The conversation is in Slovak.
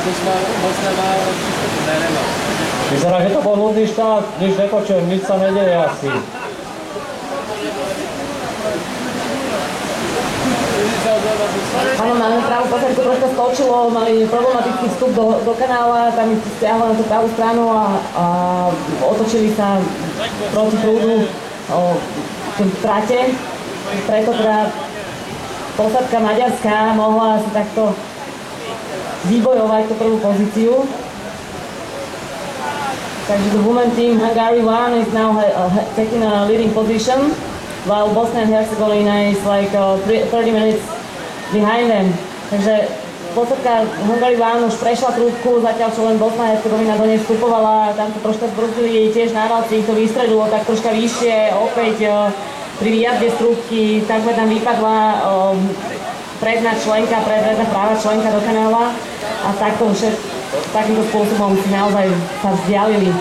Bosna má čisto, ne, nemá. Vyzerá, že to bol nudný štát, nič nepočujem, nič sa nedeje asi. Áno, máme pravú posledku, troška skočilo, mali problematický vstup do kanála, tam ich stiahlo na tú pravú stranu a otočili sa proti prúdu v trate. Preto teda posádka maďarská mohla asi takto vybojovať tú prvú pozíciu. Takže the women team Hungary 1 is now taking a leading position, while Bosnia and Herzegovina is like 30 minutes behind them. Takže posádka Hungary 1 už prešla trúbku, zatiaľ čo len Bosna a Herzegovina do nej vstupovala, tam to troška zbrzdili, tiež nárvalci ich to vystredilo tak troška vyššie, opäť pri výjazde z trúbky takmer tam vypadla predná práva členka do kanála a takýmto spôsobom si naozaj sa vzdialili